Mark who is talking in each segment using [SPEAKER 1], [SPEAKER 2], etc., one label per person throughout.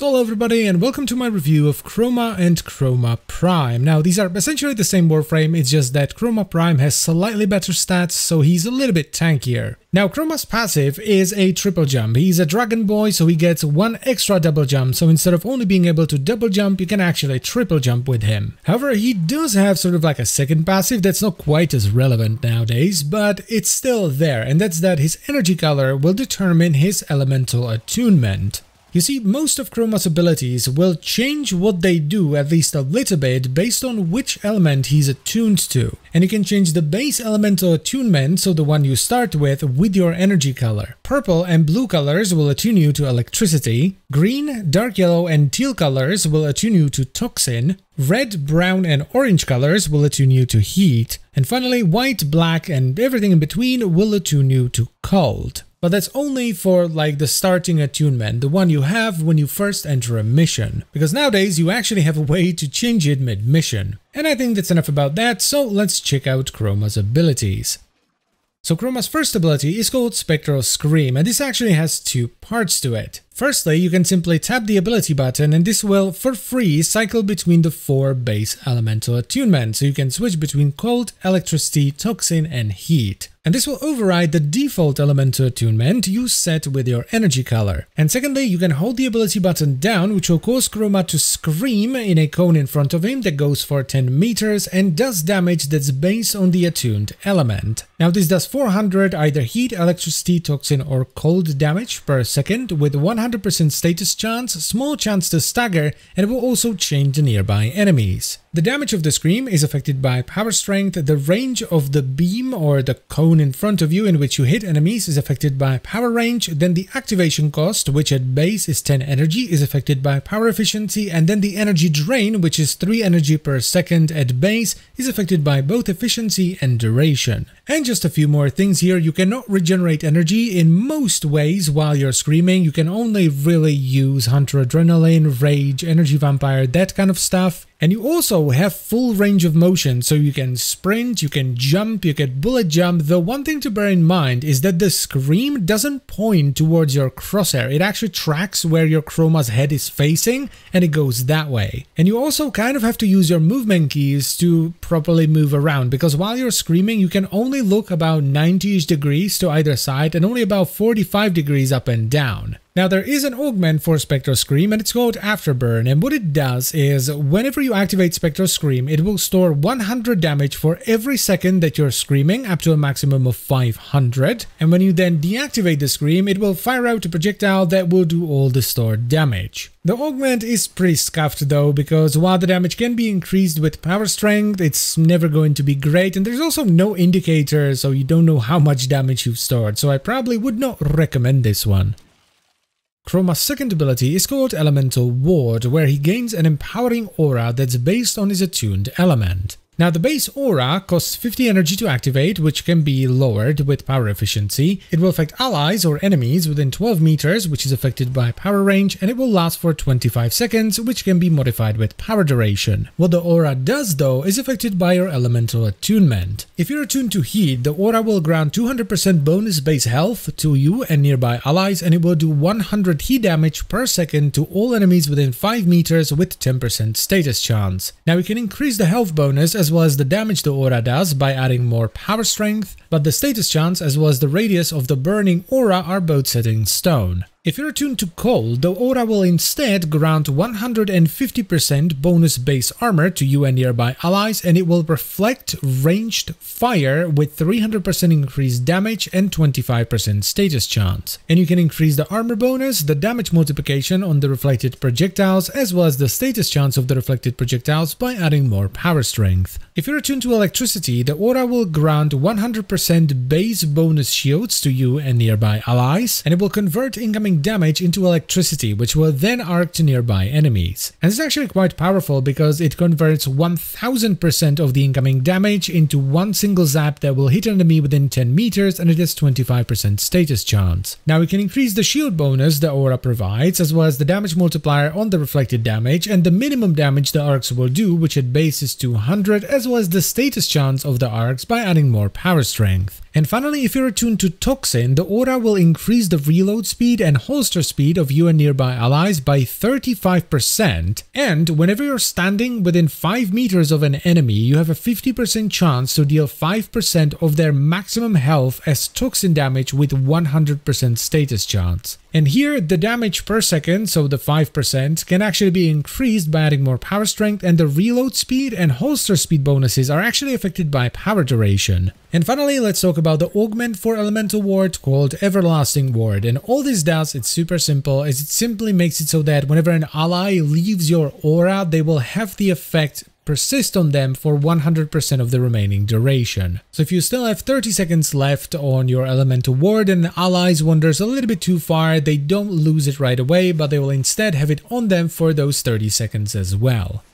[SPEAKER 1] So hello everybody and welcome to my review of Chroma and Chroma Prime. Now these are essentially the same Warframe, it's just that Chroma Prime has slightly better stats, so he's a little bit tankier. Now Chroma's passive is a triple jump. He's a dragon boy, so he gets one extra double jump, so instead of only being able to double jump, you can actually triple jump with him. However, he does have sort of like a second passive that's not quite as relevant nowadays, but it's still there, and that's that his energy color will determine his elemental attunement. You see, most of Chroma's abilities will change what they do at least a little bit based on which element he's attuned to. And you can change the base elemental attunement, so the one you start with your energy color. Purple and blue colors will attune you to electricity. Green, dark yellow and teal colors will attune you to toxin. Red, brown and orange colors will attune you to heat. And finally, white, black and everything in between will attune you to cold. But that's only for like the starting attunement, the one you have when you first enter a mission. Because nowadays you actually have a way to change it mid-mission. And I think that's enough about that, so let's check out Chroma's abilities. So Chroma's first ability is called Spectral Scream, and this actually has two parts to it. Firstly, you can simply tap the ability button and this will, for free, cycle between the 4 base elemental attunements, so you can switch between cold, electricity, toxin and heat. And this will override the default elemental attunement you set with your energy color. And secondly, you can hold the ability button down, which will cause Chroma to scream in a cone in front of him that goes for 10 meters and does damage that's based on the attuned element. Now this does 400 either heat, electricity, toxin or cold damage per second with 100% status chance, small chance to stagger, and it will also change the nearby enemies. The damage of the scream is affected by power strength, the range of the beam or the cone in front of you in which you hit enemies is affected by power range, then the activation cost, which at base is 10 energy, is affected by power efficiency, and then the energy drain, which is 3 energy per second at base, is affected by both efficiency and duration. And just a few more things here, you cannot regenerate energy in most ways while you're screaming. You can only really use Hunter Adrenaline, Rage, Energy Vampire, that kind of stuff. And you also have full range of motion, so you can sprint, you can jump, you can bullet jump. The one thing to bear in mind is that the scream doesn't point towards your crosshair. It actually tracks where your Chroma's head is facing and it goes that way. And you also kind of have to use your movement keys to properly move around, because while you're screaming you can only look about 90-ish degrees to either side and only about 45 degrees up and down. Now there is an augment for Spectral Scream and it's called Afterburn, and what it does is whenever you activate Spectral Scream it will store 100 damage for every second that you're screaming up to a maximum of 500, and when you then deactivate the scream it will fire out a projectile that will do all the stored damage. The augment is pretty scuffed though, because while the damage can be increased with power strength, it's never going to be great, and there's also no indicator, so you don't know how much damage you've stored, so I probably would not recommend this one. Chroma's second ability is called Elemental Ward, where he gains an empowering aura that's based on his attuned element. Now the base aura costs 50 energy to activate, which can be lowered with power efficiency. It will affect allies or enemies within 12 meters, which is affected by power range, and it will last for 25 seconds, which can be modified with power duration. What the aura does though is affected by your elemental attunement. If you're attuned to heat, the aura will grant 200% bonus base health to you and nearby allies, and it will do 100 heat damage per second to all enemies within 5 meters with 10% status chance. Now you can increase the health bonus as well as the damage the aura does by adding more power strength, but the status chance as well as the radius of the burning aura are both set in stone. If you're attuned to cold, the aura will instead grant 150% bonus base armor to you and nearby allies, and it will reflect ranged fire with 300% increased damage and 25% status chance. And you can increase the armor bonus, the damage multiplication on the reflected projectiles, as well as the status chance of the reflected projectiles by adding more power strength. If you're attuned to electricity, the aura will grant 100% base bonus shields to you and nearby allies, and it will convert incoming damage into electricity, which will then arc to nearby enemies. And this is actually quite powerful because it converts 1000% of the incoming damage into one single zap that will hit an enemy within 10 meters, and it has 25% status chance. Now we can increase the shield bonus the aura provides, as well as the damage multiplier on the reflected damage, and the minimum damage the arcs will do, which at base is 200, as well as the status chance of the arcs by adding more power strength. And finally, if you're attuned to Toxin, the aura will increase the reload speed and holster speed of you and nearby allies by 35%, and whenever you're standing within 5 meters of an enemy, you have a 50% chance to deal 5% of their maximum health as toxin damage with 100% status chance. And here, the damage per second, so the 5%, can actually be increased by adding more power strength, and the reload speed and holster speed bonuses are actually affected by power duration. And finally, let's talk about the augment for elemental ward called Everlasting Ward. And all this does, it's super simple, as it simply makes it so that whenever an ally leaves your aura, they will have the effect persist on them for 100% of the remaining duration. So if you still have 30 seconds left on your elemental ward and the allies wanders a little bit too far, they don't lose it right away, but they will instead have it on them for those 30 seconds as well.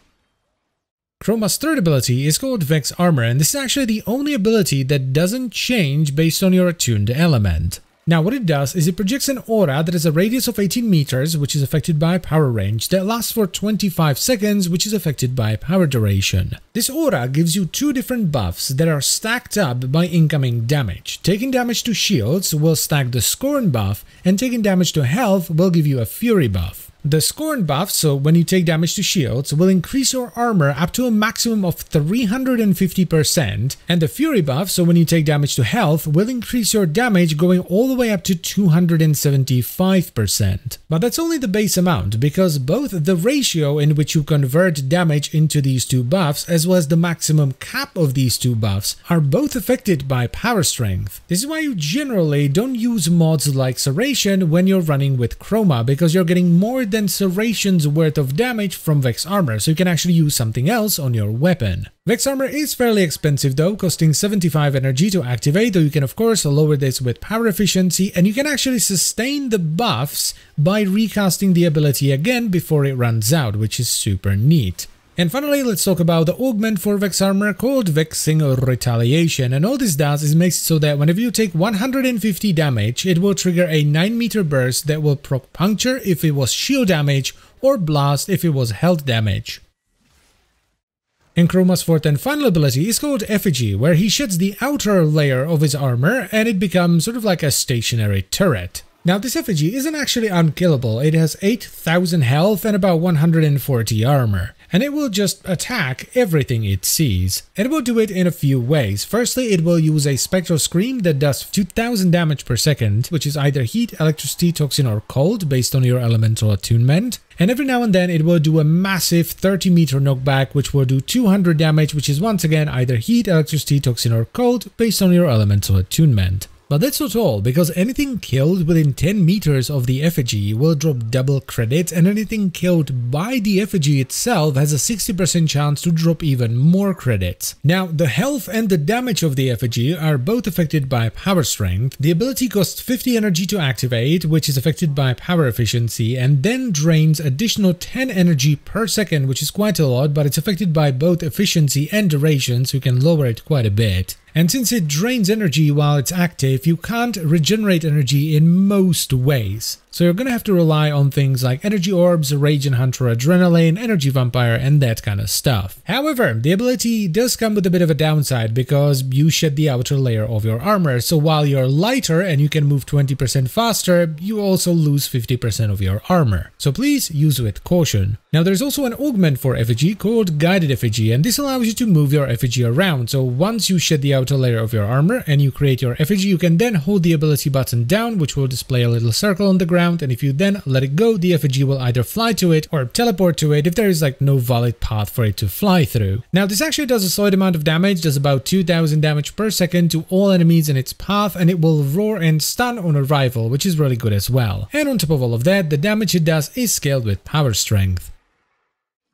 [SPEAKER 1] Chroma's third ability is called Vex Armor, and this is actually the only ability that doesn't change based on your attuned element. Now what it does is it projects an aura that has a radius of 18 meters, which is affected by power range, that lasts for 25 seconds, which is affected by power duration. This aura gives you two different buffs that are stacked up by incoming damage. Taking damage to shields will stack the Scorn buff, and taking damage to health will give you a Fury buff. The Scorn buff, so when you take damage to shields, will increase your armor up to a maximum of 350%, and the Fury buff, so when you take damage to health, will increase your damage going all the way up to 275%. But that's only the base amount, because both the ratio in which you convert damage into these two buffs, as well as the maximum cap of these two buffs, are both affected by power strength. This is why you generally don't use mods like Serration when you're running with Chroma, because you're getting more than Seration's worth of damage from Vex Armor, so you can actually use something else on your weapon. Vex Armor is fairly expensive though, costing 75 energy to activate, though you can of course lower this with power efficiency, and you can actually sustain the buffs by recasting the ability again before it runs out, which is super neat. And finally, let's talk about the augment for Vex Armor called Vexing Retaliation, and all this does is makes it so that whenever you take 150 damage, it will trigger a 9-meter burst that will proc Puncture if it was shield damage, or Blast if it was health damage. And Chroma's fourth and final ability is called Effigy, where he sheds the outer layer of his armor and it becomes sort of like a stationary turret. Now this Effigy isn't actually unkillable, it has 8000 health and about 140 armor. And it will just attack everything it sees. And it will do it in a few ways. Firstly, it will use a Spectral Scream that does 2000 damage per second, which is either heat, electricity, toxin or cold based on your elemental attunement. And every now and then it will do a massive 30-meter knockback, which will do 200 damage, which is once again either heat, electricity, toxin or cold based on your elemental attunement. But that's not all, because anything killed within 10 meters of the Effigy will drop double credits, and anything killed by the Effigy itself has a 60% chance to drop even more credits. Now, the health and the damage of the Effigy are both affected by power strength. The ability costs 50 energy to activate, which is affected by power efficiency, and then drains additional 10 energy per second, which is quite a lot, but it's affected by both efficiency and duration, so you can lower it quite a bit. And since it drains energy while it's active, you can't regenerate energy in most ways. So you're gonna have to rely on things like energy orbs, rage enhancer, adrenaline, energy vampire, and that kind of stuff. However, the ability does come with a bit of a downside because you shed the outer layer of your armor. So while you're lighter and you can move 20% faster, you also lose 50% of your armor. So please use with caution. Now there's also an augment for Effigy called Guided Effigy, and this allows you to move your Effigy around. So once you shed the outer layer of your armor and you create your Effigy, you can then hold the ability button down, which will display a little circle on the ground, and if you then let it go, the Effigy will either fly to it or teleport to it if there is like no valid path for it to fly through. Now this actually does a slight amount of damage, does about 2000 damage per second to all enemies in its path, and it will roar and stun on arrival, which is really good as well. And on top of all of that, the damage it does is scaled with power strength.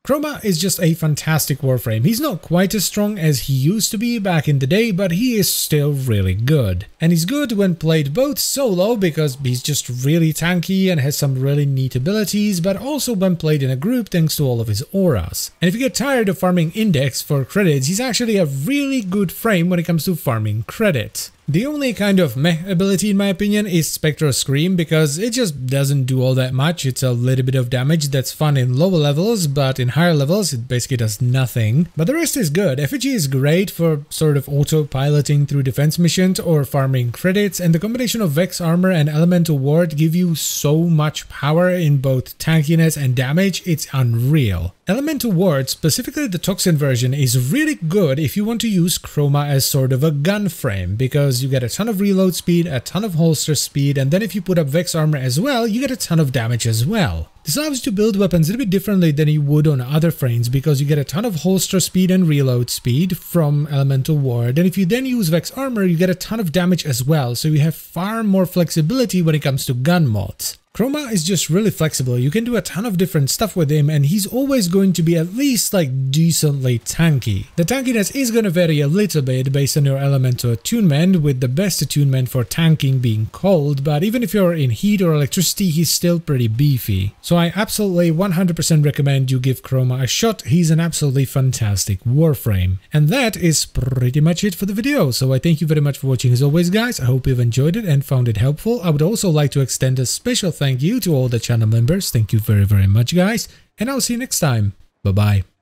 [SPEAKER 1] Chroma is just a fantastic Warframe. He's not quite as strong as he used to be back in the day, but he is still really good. And he's good when played both solo, because he's just really tanky and has some really neat abilities, but also when played in a group thanks to all of his auras. And if you get tired of farming index for credits, he's actually a really good frame when it comes to farming credits. The only kind of meh ability in my opinion is Spectral Scream, because it just doesn't do all that much. It's a little bit of damage that's fun in lower levels, but in higher levels it basically does nothing. But the rest is good. Effigy is great for sort of auto-piloting through defense missions or farming credits, and the combination of Vex Armor and Elemental Ward give you so much power in both tankiness and damage, it's unreal. Elemental Ward, specifically the Toxin version, is really good if you want to use Chroma as sort of a gun frame, because you get a ton of reload speed, a ton of holster speed, and then if you put up Vex Armor as well, you get a ton of damage as well. This allows you to build weapons a little bit differently than you would on other frames, because you get a ton of holster speed and reload speed from Elemental Ward, and if you then use Vex Armor, you get a ton of damage as well, so you have far more flexibility when it comes to gun mods. Chroma is just really flexible. You can do a ton of different stuff with him, and he's always going to be at least like decently tanky. The tankiness is going to vary a little bit based on your elemental attunement, with the best attunement for tanking being cold, but even if you're in heat or electricity, he's still pretty beefy. So I absolutely 100% recommend you give Chroma a shot. He's an absolutely fantastic Warframe. And that is pretty much it for the video. So I thank you very much for watching as always, guys. I hope you've enjoyed it and found it helpful. I would also like to extend a special thank you to all the channel members. Thank you very much, guys, and I'll see you next time. Bye bye.